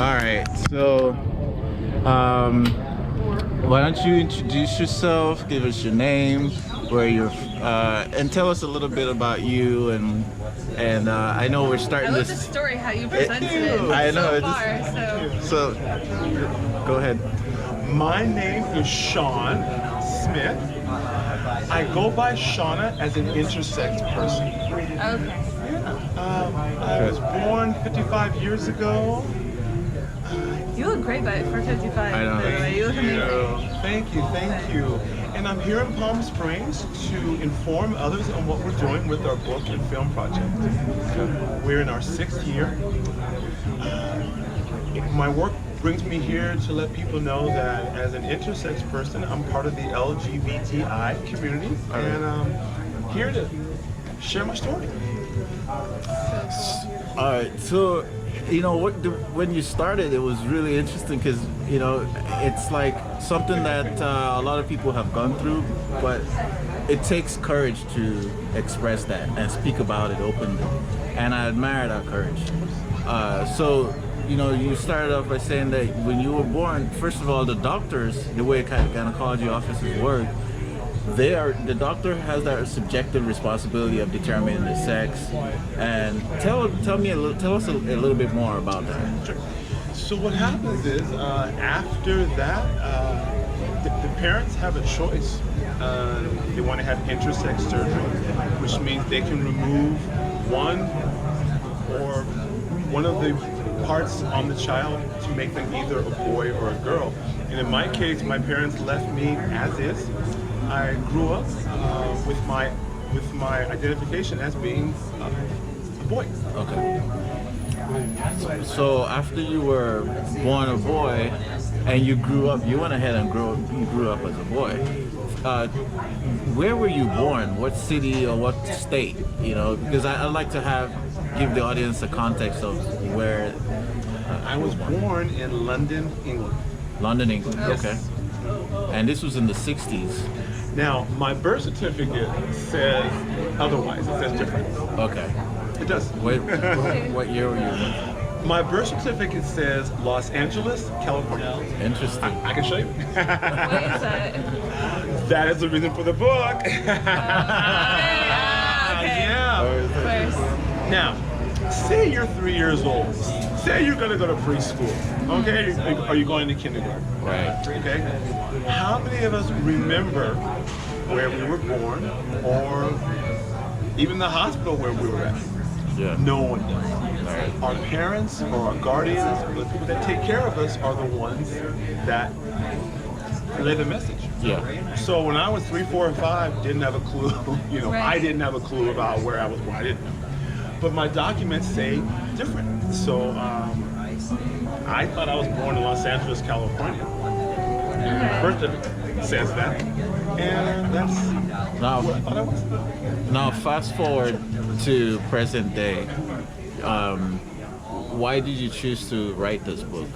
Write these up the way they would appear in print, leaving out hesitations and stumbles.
All right, so why don't you introduce yourself, give us your name, where you're, and tell us a little bit about you. And I know we're starting I love this. the story how you presented it I know. so far. So go ahead. My name is Sean Smith. I go by Shauna as an intersex person. Okay. I was born 55 years ago. You look great for 55. I know. By the way. You look amazing. Thank you. And I'm here in Palm Springs to inform others on what we're doing with our book and film project. We're in our 6th year. My work brings me here to let people know that as an intersex person, I'm part of the LGBTI community, and I'm here to share my story. All right, so when you started, it was really interesting because it's like something that a lot of people have gone through, but it takes courage to express that and speak about it openly, and I admire that courage. So you started off by saying that when you were born, first of all, the doctors, the way gynecology offices work, the doctor has that subjective responsibility of determining the sex. And tell us a little bit more about that. Sure. So what happens is after that, the parents have a choice. They want to have intersex surgery, which means they can remove one of the parts on the child to make them either a boy or a girl. And in my case, my parents left me as is. I grew up with my identification as being a boy. Okay. So after you were born a boy and you grew up, you went ahead and grew up as a boy. Where were you born? What city or what state? Because I'd like to give the audience a context of where. I was born in London, England. London, England. Yes. Okay. And this was in the 60s. Now, my birth certificate says otherwise. It says different. Okay. It does. What year were you born? My birth certificate says Los Angeles, California. Interesting. I can show you. What is that? That is the reason for the book. Okay. Yeah. First. Now, say you're 3 years old. Say you're gonna go to preschool. Okay? Are you going to kindergarten? Right. Okay? How many of us remember where we were born or even the hospital where we were at? Yeah. No one does. Right. Our parents or our guardians, or the people that take care of us, are the ones that relay the message. Yeah. So when I was 3, 4, and 5, didn't have a clue. Right. I didn't have a clue about where I was born. I didn't know. But my documents say different. So I thought I was born in Los Angeles, California. My birth certificate says that, and that's what I thought I was. Now, fast forward to present day. Why did you choose to write this book?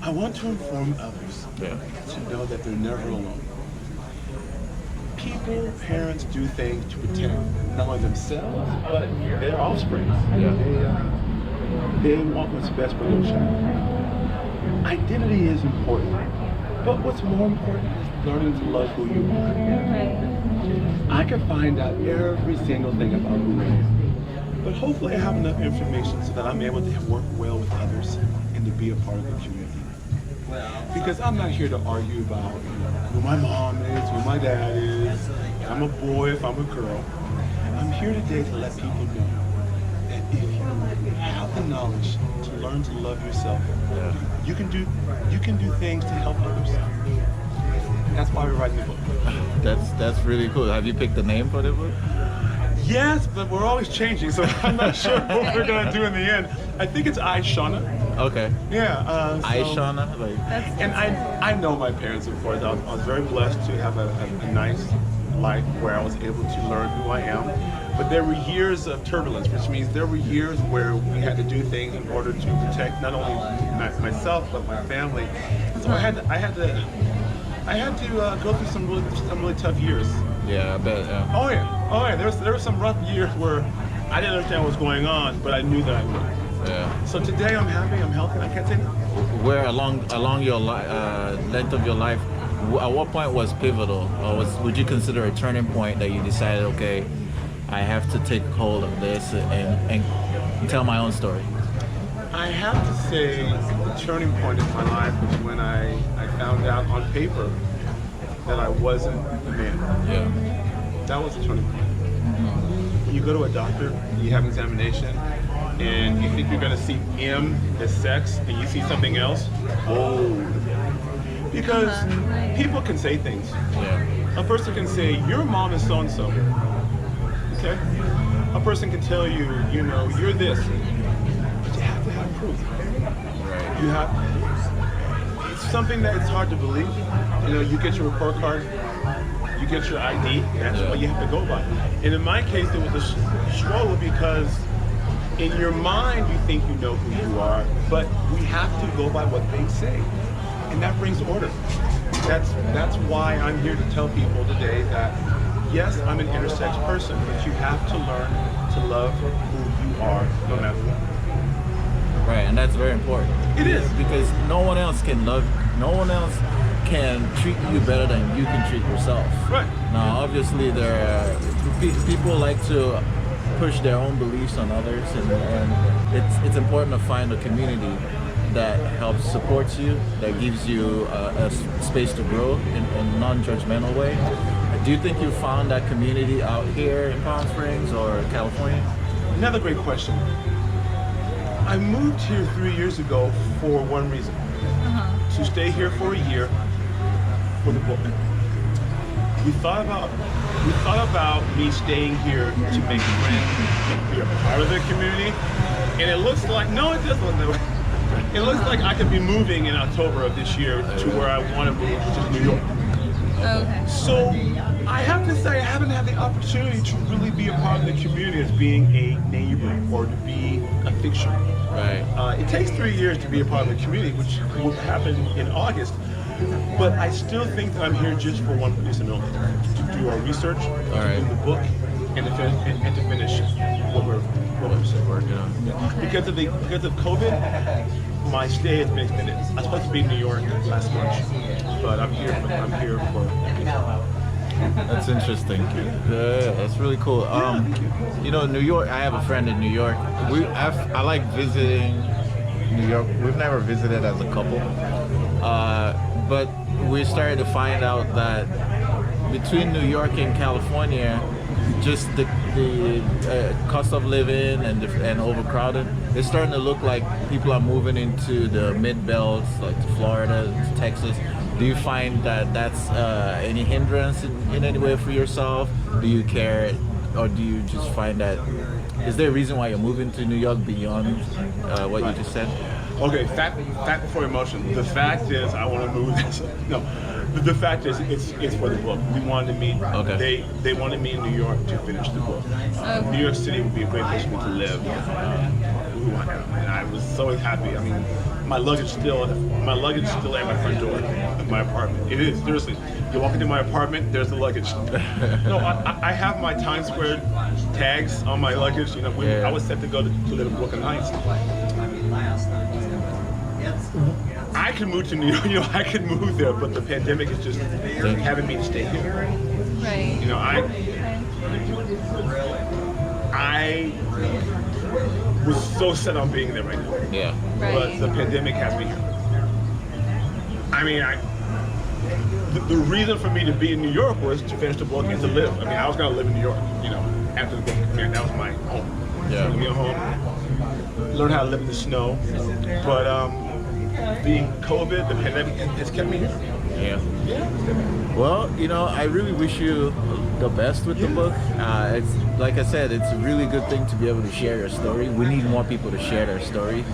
I want to inform others to know that they're never alone. People, parents do things to protect not only themselves, but their offspring. They want what's best for their child. Identity is important, but what's more important is learning to love who you are. I can find out every single thing about who I am, but hopefully I have enough information so that I'm able to work well with others and to be a part of the community. Because I'm not here to argue about who my mom is, who my dad is, if I'm a boy, if I'm a girl. I'm here today to let people know that if you have the knowledge to learn to love yourself, you can do things to help others. That's why we're writing the book. That's really cool. Have you picked the name for the book? Yes, but we're always changing, so I'm not sure what we're gonna do in the end. I think it's I, Shauna. Okay. Yeah. I, Shauna? And I know my parents, of course. I was very blessed to have a nice life where I was able to learn who I am. But there were years of turbulence, which means there were years where we had to do things in order to protect not only myself but my family. So I had to go through some really tough years. Yeah, I bet. Yeah. Oh yeah. There were some rough years where I didn't understand what was going on, but I knew that I would. Yeah. So today I'm happy, I'm healthy, I can't say no. Where along your length of your life, at what point was pivotal, or would you consider a turning point that you decided, okay, I have to take hold of this and tell my own story? I have to say the turning point in my life was when I found out on paper that I wasn't a man. Yeah. That was the turning point. You go to a doctor, you have an examination, and you think you're going to see M as sex, and you see something else. Whoa. Because people can say things. Yeah. A person can say, your mom is so-and-so. Okay? A person can tell you, you know, you're this. But you have to have proof. Right. You have, it's something that it's hard to believe. You know, you get your report card, you get your ID, that's what you have to go by. And in my case, it was a struggle because in your mind, you think you know who you are, but we have to go by what they say. And that brings order. That's why I'm here to tell people today that, yes, I'm an intersex person, but you have to learn to love who you are, no matter what. Right, and that's very important. It is. Because no one else can treat you better than you can treat yourself. Right. Now, obviously, people like to push their own beliefs on others, and it's important to find a community that helps support you, that gives you a space to grow in a non-judgmental way. Do you think you found that community out here in Palm Springs or California? Another great question. I moved here 3 years ago for one reason. To stay here for a year for the book. We thought about me staying here to make friends, be a part of the community, and it looks like, no, it doesn't look that way. It looks like I could be moving in October of this year to where I want to move, which is New York. Okay. So I have to say I haven't had the opportunity to really be a part of the community as being a neighbor or to be a fixture. Right. It takes 3 years to be a part of the community, which will happen in August. But I still think that I'm here just for one reason only, to do our research, to do the book, and to finish what we're Working on. because of COVID, my stay has been extended. I was supposed to be in New York last March, but I'm here for. That's interesting. Yeah, that's really cool. You know, New York. I have a friend in New York. I like visiting New York. We've never visited as a couple, but we started to find out that between New York and California, just the cost of living and overcrowded, it's starting to look like people are moving into the mid-belts, like to Florida, to Texas. Do you find that that's any hindrance in any way for yourself? Do you care, or do you just find that, is there a reason why you're moving to New York beyond what you just said? Okay, fact before emotion. The fact is, I want to move. No, the fact is, it's for the book. We wanted to meet. Okay. They wanted me in New York to finish the book. New York City would be a great place for me to live. And I was so happy. I mean, my luggage still at my front door of my apartment. It is, seriously. You walk into my apartment, there's the luggage. No, I have my Times Square tags on my luggage. You know, I was set to go to live in Brooklyn Heights. I could move to New York, you know, I could move there, but the pandemic is just having me to stay here. Right. You know, I was so set on being there right now. Yeah. Right. But the pandemic has me here. I mean, the reason for me to be in New York was to finish the book and to live. I mean, I was gonna live in New York, you know, after the book. I mean, that was my home. Yeah. So, a home. Learn how to live in the snow. But being COVID, the pandemic has kept me here. Yeah. Well, you know, I really wish you the best with the book. It's like I said, it's a really good thing to be able to share your story. We need more people to share their story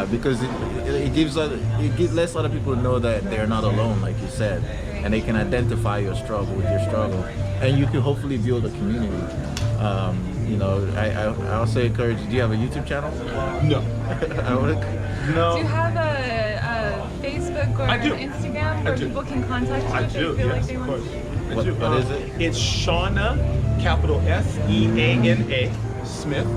because it lets other people know that they're not alone, like you said, and they can identify your struggle with your struggle, and you can hopefully build a community. You know, I also encourage. Do you have a YouTube channel? No. No. Do you have a Facebook or Instagram where people can contact you if they feel like they want to? What is it? It's Shauna, capital SEANA, Smith.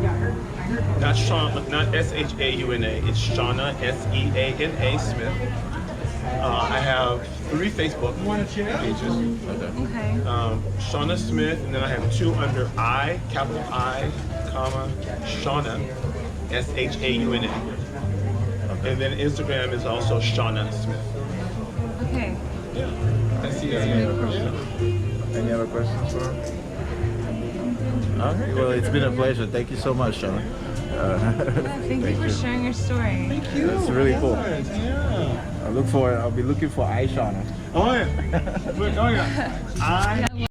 Not Shauna, not S-H-A-U-N-A. It's Shauna, S-E-A-N-A Smith. I have 3 Facebook pages. Okay. Shauna Smith, and then I have 2 under I, capital I, comma, Shauna, S-H-A-U-N-A. And then Instagram is also Shauna Smith. Okay. Yeah. Any other questions for him? Okay, well, it's been a pleasure. Thank you so much, Shauna. Thank you for sharing your story. Thank you. It's really cool. Yeah. I'll be looking for I, Shauna. Oh yeah. We're going. I.